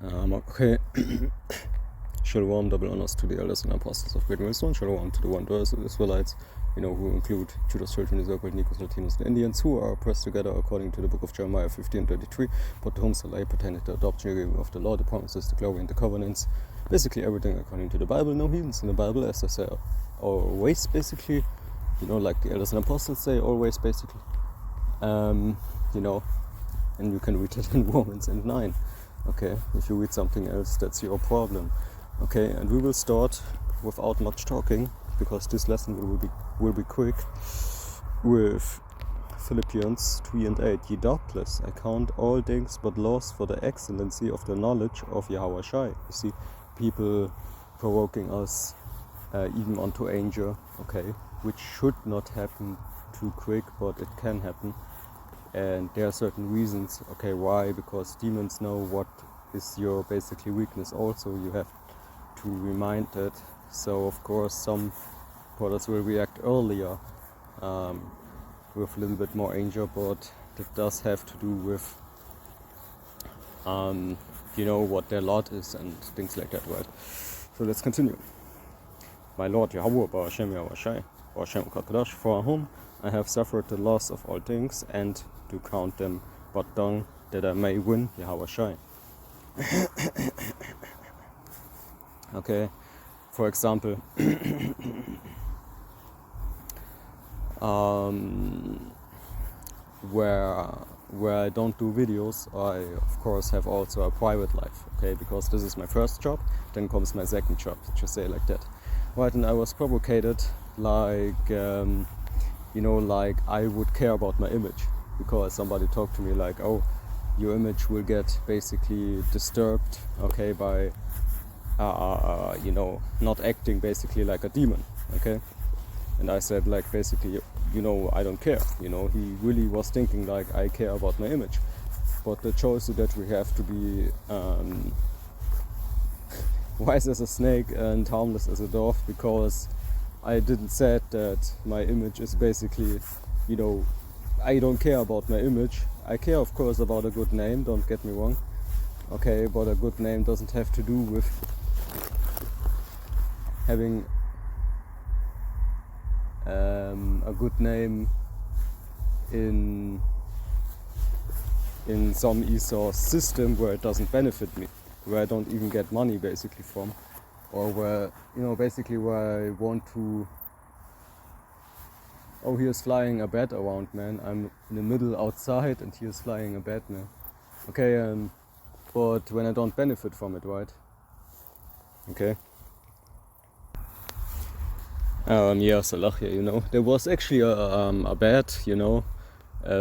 Okay. Shalom, double honors to the elders and apostles of Great Millstone. Shalom to the wanderers of Israelites, who include Judah's children, Israel, Nikos, Latinos, and Indians, who are pressed together according to the book of Jeremiah 15:33. But to whom shall I pertain the adoption of the law, the promises, the glory, and the covenants? Basically everything according to the Bible. No heathens in the Bible, as I say, always basically. Like the elders and apostles say, always basically. And you can read it in Romans 9. Okay, if you read something else, that's your problem. Okay, and we will start without much talking, because this lesson will be quick, with Philippians 3:8. Ye doubtless account all things but loss for the excellency of the knowledge of Yahweh Shai. You see, people provoking us even unto anger, okay, which should not happen too quick, but it can happen. And there are certain reasons, okay, why? Because demons know what is your basically weakness also. You have to remind it. So of course some brothers will react earlier with a little bit more anger, but that does have to do with what their lot is and things like that, right? So let's continue. My Lord Yahweh, Ba'ashem Yahweh Shai, Ba'ashem Kakadash, for whom I have suffered the loss of all things, and to count them but dung, that I may win Yahweh Shai. Okay, for example, where I don't do videos, I of course have also a private life, okay, because this is my first job, then comes my second job, just say like that. Right, and I was provoked like I would care about my image, because somebody talked to me like, oh, your image will get basically disturbed, okay, by not acting basically like a demon, okay. And I said, like, basically, I don't care, he really was thinking like I care about my image, but the choice is that we have to be wise as a snake and harmless as a dove, because I didn't say that my image is basically, I don't care about my image. I care, of course, about a good name, don't get me wrong, okay, but a good name doesn't have to do with having a good name in some ESOS system where it doesn't benefit me, where I don't even get money basically from, or where, basically where I want to, oh, here's flying a bat around, man, I'm in the middle outside and here's flying a bat, man, okay, but when I don't benefit from it, right, okay. Salahia, there was actually a bat,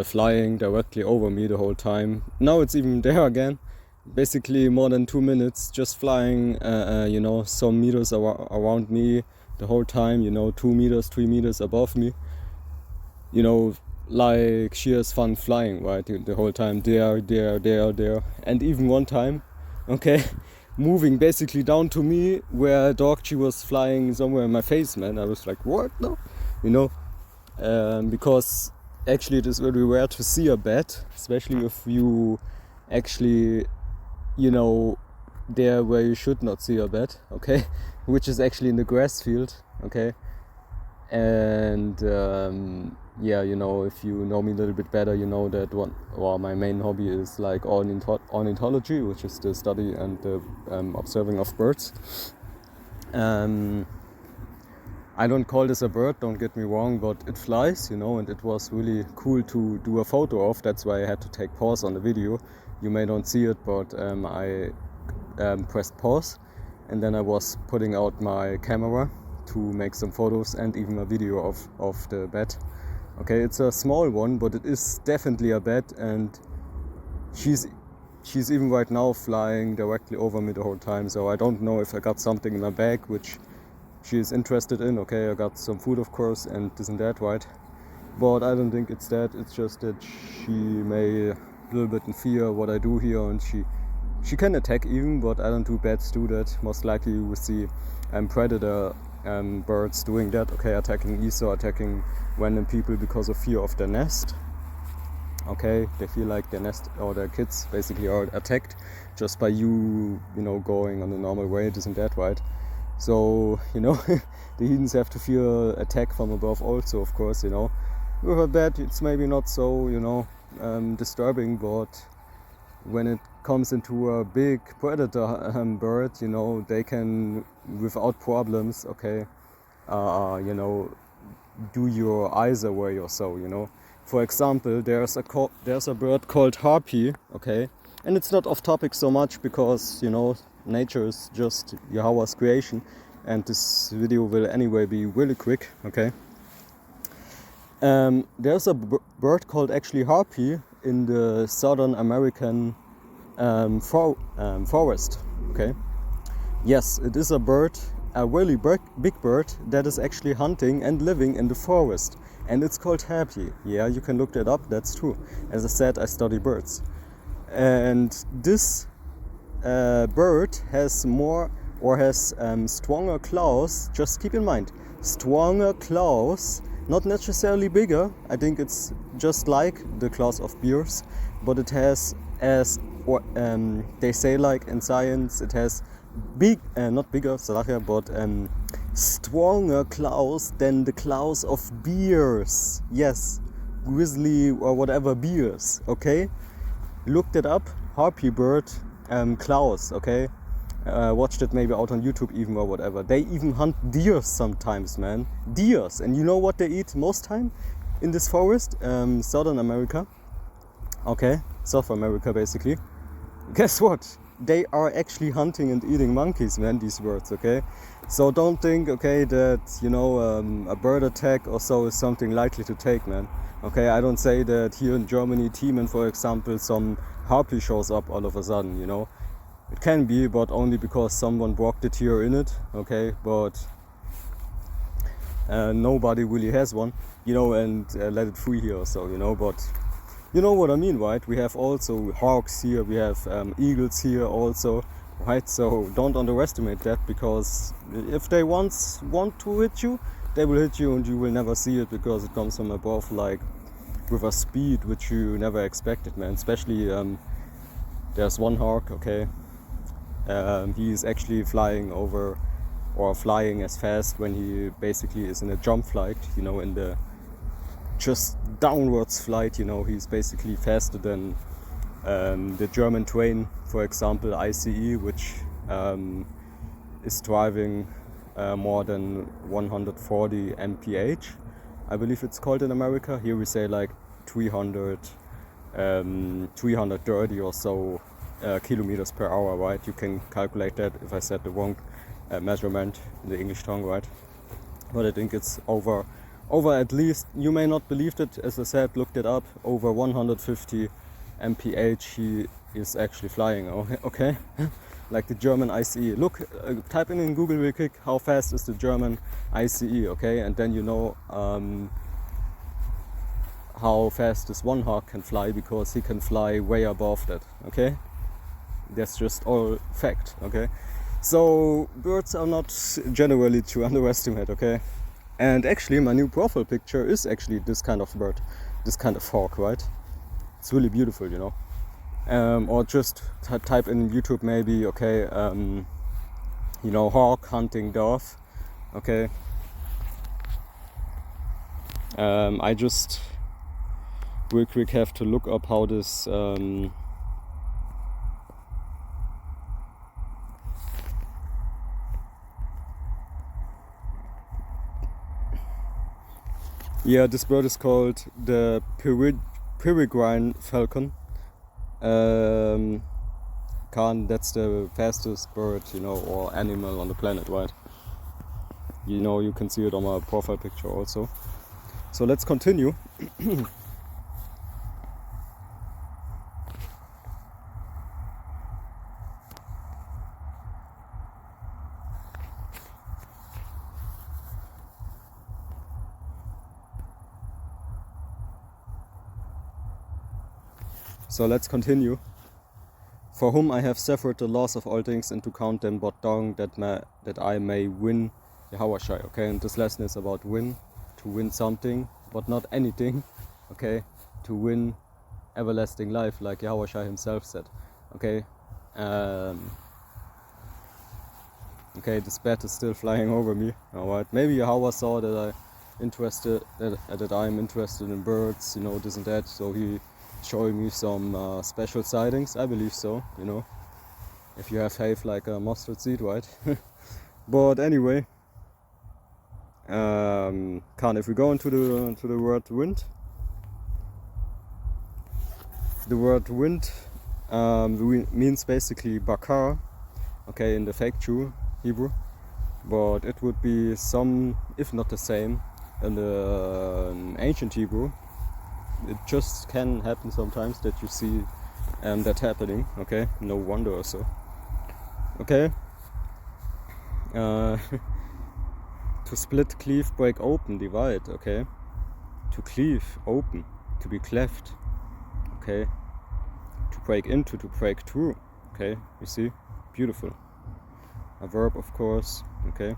flying directly over me the whole time. Now it's even there again, basically more than 2 minutes, just flying, some meters around me the whole time, 2 meters, 3 meters above me, like she has fun flying, right, the whole time, there, and even one time, okay, moving basically down to me, where I thought she was flying somewhere in my face, man. I was like, what? No, because actually it is very rare to see a bat, especially if you actually, there where you should not see a bat, okay, which is actually in the grass field, okay. And if you know me a little bit better, you know that my main hobby is like ornithology, which is the study and the observing of birds. I don't call this a bird, don't get me wrong, but it flies, and it was really cool to do a photo of. That's why I had to take pause on the video. You may not see it, but I pressed pause, and then I was putting out my camera to make some photos and even a video of the bat. Okay, it's a small one, but it is definitely a bat, and she's even right now flying directly over me the whole time. So I don't know if I got something in my bag which she is interested in. Okay, I got some food, of course, and this and that, right? But I don't think it's that. It's just that she may a little bit in fear what I do here, and she can attack even, but I don't do bats do that. Most likely you will see predator birds doing that, okay, attacking ESO, attacking random people because of fear of their nest. Okay, they feel like their nest or their kids basically are attacked just by you know, going on a normal way, this and that, right? So, you know, the heathens have to feel attack from above also, of course, you know. With a bat, it's maybe not so, you know, disturbing, but when it comes into a big predator bird, you know, they can, without problems, okay, you know, do your eyes away or so, you know. For example, there's a bird called harpy, okay, and it's not off topic so much because, you know, nature is just Yahweh's creation, and this video will anyway be really quick, okay. There's a bird called actually harpy in the Southern American forest, okay. Yes, it is a bird, a really big bird that is actually hunting and living in the forest, and it's called harpy. Yeah, you can look that up, that's true. As I said, I study birds, and this bird has more, or has stronger claws. Just keep in mind, stronger claws, not necessarily bigger. I think it's just like the claws of bears, but it has, as or they say, like in science, it has not bigger, but stronger claws than the claws of bears. Yes, grizzly or whatever bears. Okay, looked it up. Harpy bird claws. Okay, watched it maybe out on YouTube even or whatever. They even hunt deers sometimes, man. Deers, and you know what they eat most time in this forest? Southern America. Okay, South America basically. Guess what? They are actually hunting and eating monkeys, man, these birds, okay? So don't think, okay, that, you know, a bird attack or so is something likely to take, man. Okay, I don't say that here in Germany, Thiemen, for example, some harpy shows up all of a sudden, you know? It can be, but only because someone broke the tear in it, okay? But nobody really has one, you know, and let it free here or so, you know, but you know what I mean, right? We have also hawks here, we have eagles here also, right? So don't underestimate that, because if they want to hit you, they will hit you and you will never see it, because it comes from above, like with a speed which you never expected, man. Especially there's one hawk, okay, he is actually flying over, or flying as fast when he basically is in a jump flight, you know, in the just downwards flight, you know. He's basically faster than the German train, for example, ICE, which is driving more than 140 mph, I believe it's called in America. Here we say like 330 or so kilometers per hour, right? You can calculate that if I said the wrong measurement in the English tongue, right? But I think it's over at least, you may not believe it, as I said, looked it up, over 150 mph he is actually flying, okay? Like the German ICE. Look, type in Google real quick, how fast is the German ICE, okay? And then you know how fast this one hawk can fly, because he can fly way above that, okay? That's just all fact, okay? So birds are not generally to underestimate, okay? And actually my new profile picture is actually this kind of bird, this kind of hawk, right? It's really beautiful, you know. Or just type in YouTube maybe, okay, you know, hawk hunting dove, okay. I just real quick have to look up how this yeah, this bird is called the peregrine falcon. That's the fastest bird, you know, or animal on the planet, right? You know, you can see it on my profile picture also. So let's continue. So let's continue. For whom I have suffered the loss of all things, and to count them but dung, that I may win Yahawashai. Okay, and this lesson is about win, to win something, but not anything. Okay, to win everlasting life, like Yahweh Shai himself said. Okay, okay, this bat is still flying over me. Alright, maybe Yahweh saw that I'm interested in birds, you know, this and that, so he showing me some special sightings. I believe so, you know, if you have faith like a mustard seed, right? But anyway, if we go into the word wind, the word wind means basically bakar, okay, in the fake Jew Hebrew, but it would be some, if not the same, in the ancient Hebrew. It just can happen sometimes that you see that happening, okay, no wonder or so. Okay, to split, cleave, break open, divide, okay, to cleave, open, to be cleft, okay, to break into, to break through, okay, you see, beautiful. A verb, of course, okay.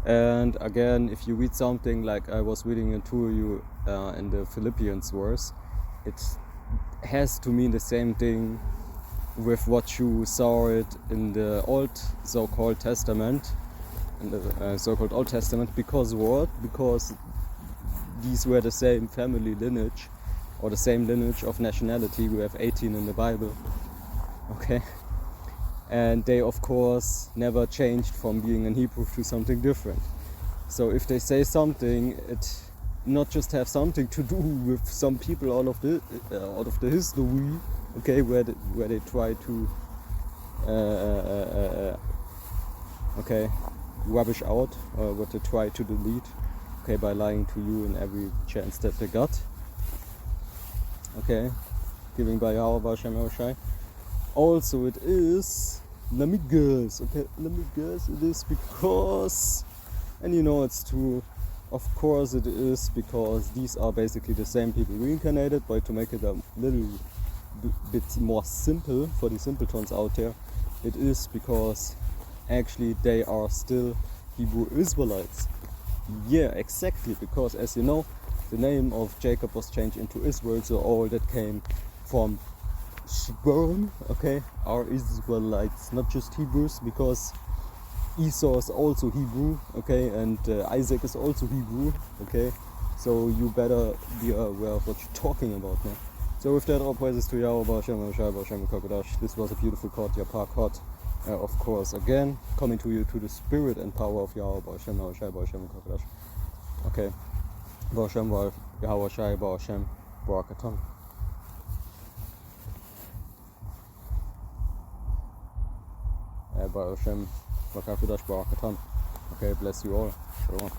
And again, if you read something like I was reading into you in the Philippians verse, it has to mean the same thing with what you saw it in the Old so-called Testament, in the so-called Old Testament. Because what? Because these were the same family lineage, or the same lineage of nationality. We have 18 in the Bible, okay. And they of course never changed from being an Hebrew to something different. So if they say something, it not just have something to do with some people out of the history, okay, where they try to okay, rubbish out what they try to delete, okay, by lying to you in every chance that they got, okay, giving by Yahweh Hashem Shai. Also, it is, let me guess, it is because, and you know it's true, of course it is because these are basically the same people reincarnated, but to make it a little bit more simple for the simpletons out there, it is because actually they are still Hebrew Israelites. Yeah, exactly, because as you know, the name of Jacob was changed into Israel, so all that came from sperm, okay, are Israelites, not just Hebrews, because Esau is also Hebrew, okay, and Isaac is also Hebrew, okay, so you better be aware of what you're talking about, man. So with that, all praises to Yahweh, Hashem, Hashem, Kokodash. This was a beautiful Court, Yapar Court, of course, again, coming to you to the spirit and power of Yahweh, Hashem, Hashem, Kokodash. Okay, Hashem, Yahweh, Hashem, Barakatam. Hashem, Barakatam. Okay, bless you all. Shalom.